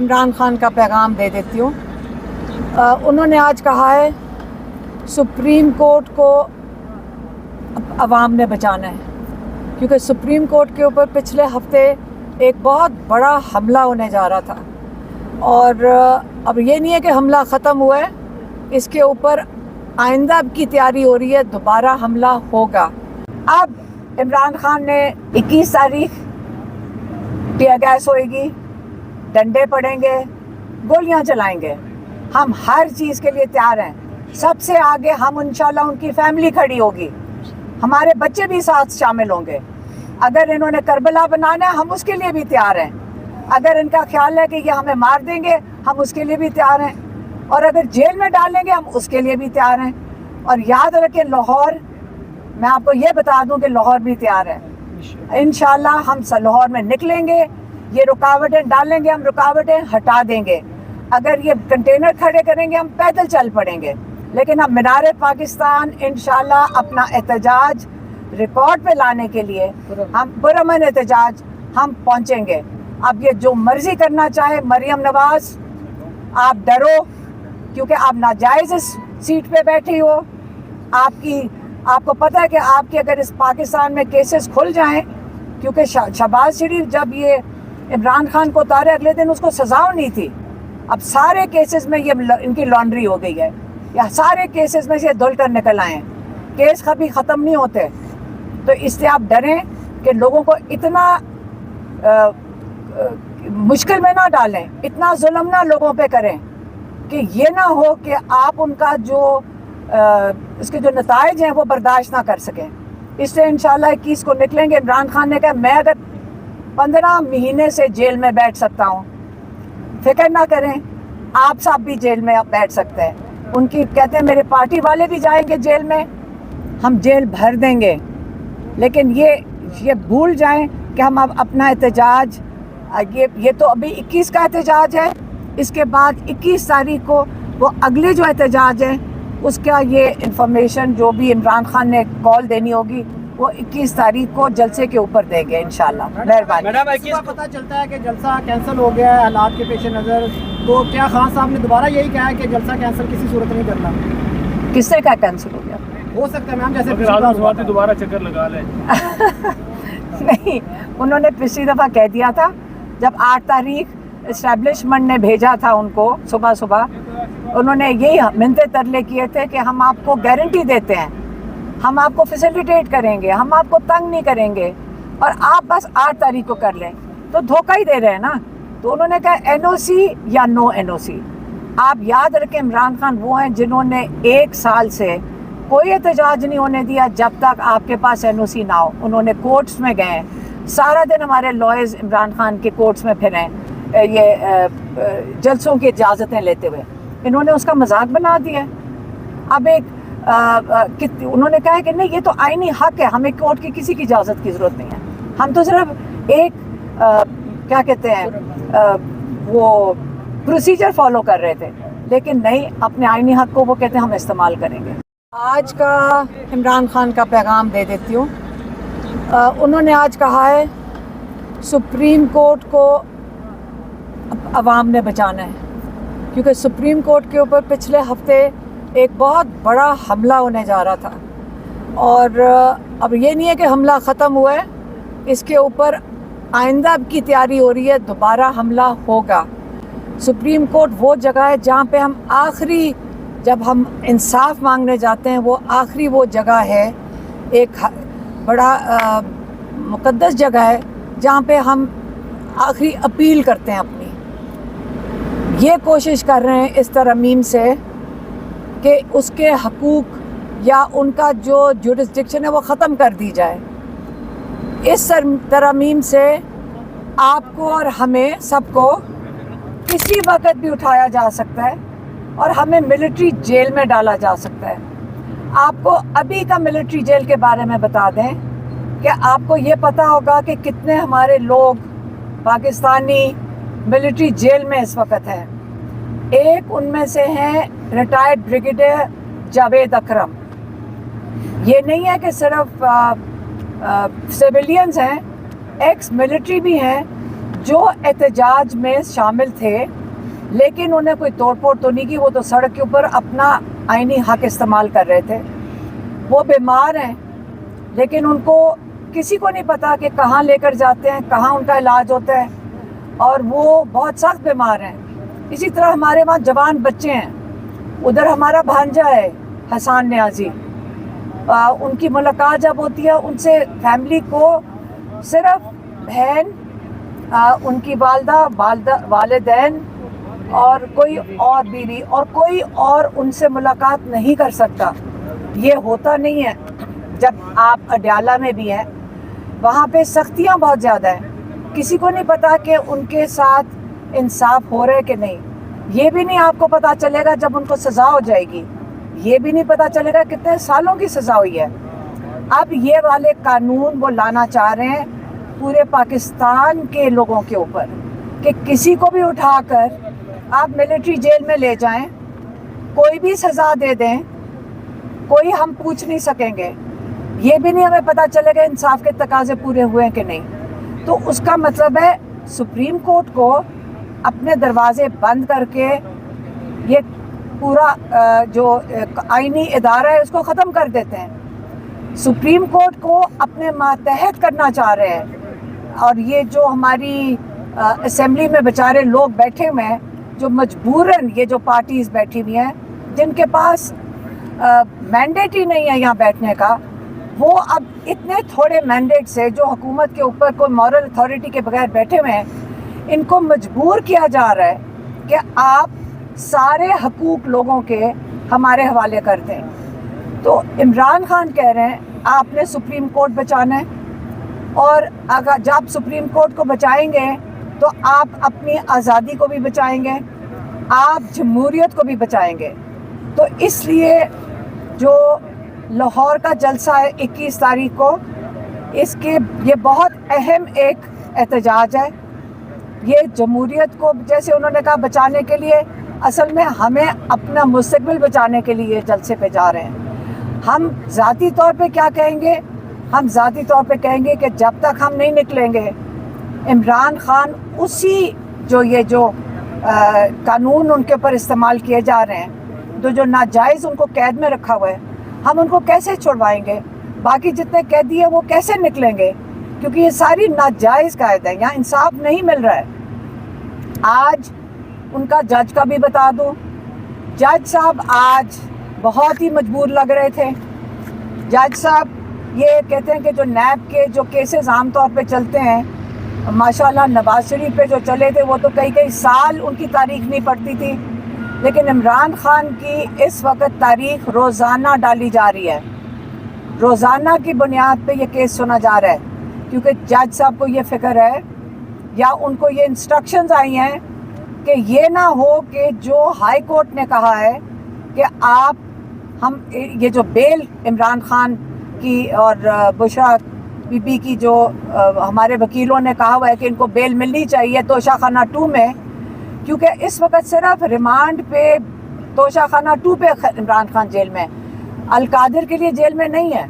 इमरान खान का पैगाम दे देती हूँ। उन्होंने आज कहा है सुप्रीम कोर्ट को अवाम ने बचाना है, क्योंकि सुप्रीम कोर्ट के ऊपर पिछले हफ्ते एक बहुत बड़ा हमला होने जा रहा था और अब ये नहीं है कि हमला ख़त्म हुआ है, इसके ऊपर आइंदा की तैयारी हो रही है, दोबारा हमला होगा। अब इमरान खान ने 21 तारीख टीयर गैस होएगी, डंडे पड़ेंगे, गोलियां चलाएंगे। हम हर चीज़ के लिए तैयार हैं। सबसे आगे हम इंशाल्लाह उनकी फैमिली खड़ी होगी, हमारे बच्चे भी साथ शामिल होंगे। अगर इन्होंने करबला बनाना है हम उसके लिए भी तैयार हैं। अगर इनका ख्याल है कि ये हमें मार देंगे हम उसके लिए भी तैयार हैं, और अगर जेल में डालेंगे हम उसके लिए भी तैयार हैं। और याद रखें लाहौर, मैं आपको ये बता दूं कि लाहौर भी तैयार है। इंशाल्लाह हम लाहौर में निकलेंगे, ये रुकावटें डालेंगे, हम रुकावटें हटा देंगे। अगर ये कंटेनर खड़े करेंगे हम पैदल चल पड़ेंगे, लेकिन हम मीनार पाकिस्तान इंशाल्लाह अपना एहतजाज रिकॉर्ड पे लाने के लिए हम पुरअमन एहतजाज हम पहुंचेंगे। अब ये जो मर्जी करना चाहे, मरियम नवाज आप डरो, क्योंकि आप नाजायज़ इस सीट पे बैठी हो। आपको पता है कि आपके अगर इस पाकिस्तान में केसेस खुल जाएं, क्योंकि शहबाज शरीफ जब ये इमरान खान को उतारे अगले दिन उसको सज़ा नहीं थी। अब सारे केसेस में ये इनकी लॉन्ड्री हो गई है, या सारे केसेस में से धुल कर निकल आए हैं। केस कभी ख़त्म नहीं होते, तो इससे आप डरें कि लोगों को इतना मुश्किल में ना डालें, इतना जुल्म ना लोगों पे करें कि ये ना हो कि आप उनका जो इसके जो नताइज हैं वो बर्दाश्त ना कर सकें। इससे इंशाल्लाह 21 को निकलेंगे। इमरान खान ने कहा मैं अगर 15 महीने से जेल में बैठ सकता हूँ, फिक्र ना करें, आप सब भी जेल में बैठ सकते हैं। उनकी कहते हैं मेरे पार्टी वाले भी जाएंगे जेल में, हम जेल भर देंगे। लेकिन ये भूल जाएं कि हम अब अपना एहतजाज, ये तो अभी 21 का एहतजाज है, इसके बाद 21 तारीख को वो अगले जो एहतजाज है उसका ये इंफॉर्मेशन जो भी इमरान खान ने कॉल देनी होगी वो 21 तारीख को जलसे के ऊपर देंगे इंशाल्लाह। मेहरबानी। मैडम 21 को पता चलता है कि जलसा कैंसिल हो गया है हालात के पेश नज़र, तो क्या खान साहब ने दोबारा यही कहा है कि जलसा कैंसिल किसी सूरत नहीं करना? किससे का कैंसिल हो गया? हो सकता है मैम, जैसे दोबारा चक्कर लगा लें। नहीं, उन्होंने पिछली दफ़ा कह दिया था जब 8 तारीख इस्टेब्लिशमेंट ने भेजा था उनको सुबह सुबह, उन्होंने यही मिन्नते तरले किए थे कि हम आपको गारंटी देते हैं, हम आपको फैसिलिटेट करेंगे, हम आपको तंग नहीं करेंगे, और आप बस 8 तारीख को कर लें। तो धोखा ही दे रहे हैं ना। तो उन्होंने कहा NOC या नो NOC। आप याद रखें इमरान खान वो हैं जिन्होंने 1 साल से कोई एहतजाज नहीं होने दिया जब तक आपके पास NOC ना हो। उन्होंने कोर्ट्स में गए, सारा दिन हमारे लॉयर्स इमरान खान के कोर्ट्स में फिरे, ये जलसों की इजाज़तें लेते हुए। इन्होंने उसका मजाक बना दिया। अब उन्होंने कहा है कि नहीं ये तो आईनी हक है, हमें कोर्ट की किसी की इजाज़त की ज़रूरत नहीं है, हम तो सिर्फ एक क्या कहते हैं वो प्रोसीजर फॉलो कर रहे थे। लेकिन नहीं, अपने आईनी हक को वो कहते हैं हम इस्तेमाल करेंगे। आज का इमरान खान का पैगाम दे देती हूँ। उन्होंने आज कहा है सुप्रीम कोर्ट को अवाम ने बचाना है, क्योंकि सुप्रीम कोर्ट के ऊपर पिछले हफ्ते एक बहुत बड़ा हमला होने जा रहा था और अब ये नहीं है कि हमला ख़त्म हुआ है, इसके ऊपर आइंदा की तैयारी हो रही है, दोबारा हमला होगा। सुप्रीम कोर्ट वो जगह है जहाँ पे हम आखिरी, जब हम इंसाफ मांगने जाते हैं, वो आखिरी वो जगह है, एक बड़ा मुक़द्दस जगह है जहाँ पे हम आखिरी अपील करते हैं अपनी। ये कोशिश कर रहे हैं इस तरमीम से कि उसके हकूक़ या उनका जो जुरिस्डिक्शन है वो ख़त्म कर दी जाए। इस तरमीम से आपको और हमें सबको किसी वक्त भी उठाया जा सकता है और हमें मिलिट्री जेल में डाला जा सकता है। आपको अभी का मिलिट्री जेल के बारे में बता दें कि आपको ये पता होगा कि कितने हमारे लोग पाकिस्तानी मिलिट्री जेल में इस वक्त है। एक उनमें से हैं रिटायर्ड ब्रिगेडियर जावेद अकरम। ये नहीं है कि सिर्फ सिविलियंस हैं, एक्स मिलिट्री भी हैं جو احتجاج میں شامل تھے لیکن انہیں کوئی توڑ پھوڑ تو نہیں کی, وہ تو سڑک کے اوپر اپنا آئینی حق استعمال کر رہے تھے. وہ بیمار ہیں لیکن ان کو کسی کو نہیں پتا کہ کہاں لے کر جاتے ہیں, کہاں ان کا علاج ہوتا ہے, اور وہ بہت سخت بیمار ہیں. اسی طرح ہمارے وہاں جوان بچے ہیں, ادھر ہمارا بھانجا ہے حسان نیازی, ان کی ملاقات جب ہوتی ہے ان سے فیملی کو صرف بہن, ان کی والدین اور کوئی اور بیوی اور کوئی اور ان سے ملاقات نہیں کر سکتا. یہ ہوتا نہیں ہے. جب آپ اڈیالہ میں بھی ہیں وہاں پہ سختیاں بہت زیادہ ہیں, کسی کو نہیں پتا کہ ان کے ساتھ انصاف ہو رہا ہے کہ نہیں. یہ بھی نہیں آپ کو پتا چلے گا جب ان کو سزا ہو جائے گی, یہ بھی نہیں پتا چلے گا کتنے سالوں کی سزا ہوئی ہے. اب یہ والے قانون وہ لانا چاہ رہے ہیں پورے پاکستان کے لوگوں کے اوپر کہ کسی کو بھی اٹھا کر آپ ملٹری جیل میں لے جائیں, کوئی بھی سزا دے دیں, کوئی ہم پوچھ نہیں سکیں گے. یہ بھی نہیں ہمیں پتا چلے گا انصاف کے تقاضے پورے ہوئے ہیں کہ نہیں. تو اس کا مطلب ہے سپریم کورٹ کو اپنے دروازے بند کر کے یہ پورا جو آئینی ادارہ ہے اس کو ختم کر دیتے ہیں. سپریم کورٹ کو اپنے ماتحت کرنا چاہ رہے ہیں, اور یہ جو ہماری اسمبلی میں بیچارے لوگ بیٹھے ہوئے ہیں جو مجبوراً, یہ جو پارٹیز بیٹھی ہوئی ہیں جن کے پاس مینڈیٹ ہی نہیں ہے یہاں بیٹھنے کا, وہ اب اتنے تھوڑے مینڈیٹ سے جو حکومت کے اوپر کوئی مورل اتھارٹی کے بغیر بیٹھے ہوئے ہیں, ان کو مجبور کیا جا رہا ہے کہ آپ سارے حقوق لوگوں کے ہمارے حوالے کر دیں. تو عمران خان کہہ رہے ہیں آپ نے سپریم کورٹ بچانا ہے, اور اگر جب سپریم کورٹ کو بچائیں گے تو آپ اپنی آزادی کو بھی بچائیں گے, آپ جمہوریت کو بھی بچائیں گے. تو اس لیے جو لاہور کا جلسہ ہے 21 تاریخ کو, اس کے یہ بہت اہم ایک احتجاج ہے. یہ جمہوریت کو, جیسے انہوں نے کہا, بچانے کے لیے, اصل میں ہمیں اپنا مستقبل بچانے کے لیے جلسے پہ جا رہے ہیں. ہم ذاتی طور پہ کیا کہیں گے؟ ہم ذاتی طور پہ کہیں گے کہ جب تک ہم نہیں نکلیں گے عمران خان اسی جو قانون ان کے اوپر استعمال کیے جا رہے ہیں, جو ناجائز ان کو قید میں رکھا ہوا ہے, ہم ان کو کیسے چھڑوائیں گے؟ باقی جتنے قیدی ہیں وہ کیسے نکلیں گے؟ کیونکہ یہ ساری ناجائز قید ہے, یہاں انصاف نہیں مل رہا ہے. آج ان کا جج کا بھی بتا دوں, جج صاحب آج بہت ہی مجبور لگ رہے تھے. جج صاحب یہ کہتے ہیں کہ جو نیب کے جو کیسز عام طور پہ چلتے ہیں, ماشاءاللہ نواز شریف پہ جو چلے تھے وہ تو کئی سال ان کی تاریخ نہیں پڑتی تھی, لیکن عمران خان کی اس وقت تاریخ روزانہ ڈالی جا رہی ہے. روزانہ کی بنیاد پہ یہ کیس سنا جا رہا ہے, کیونکہ جج صاحب کو یہ فکر ہے یا ان کو یہ انسٹرکشنز آئی ہیں کہ یہ نہ ہو کہ جو ہائی کورٹ نے کہا ہے کہ ہم یہ جو بیل عمران خان کی اور بشرا بی بی کی جو ہمارے وکیلوں نے کہا ہوا ہے کہ ان کو بیل ملنی چاہیے توشہ خانہ 2 میں, کیونکہ اس وقت صرف ریمانڈ پہ توشہ خانہ 2 پہ عمران خان جیل میں, القادر کے لیے جیل میں نہیں ہے.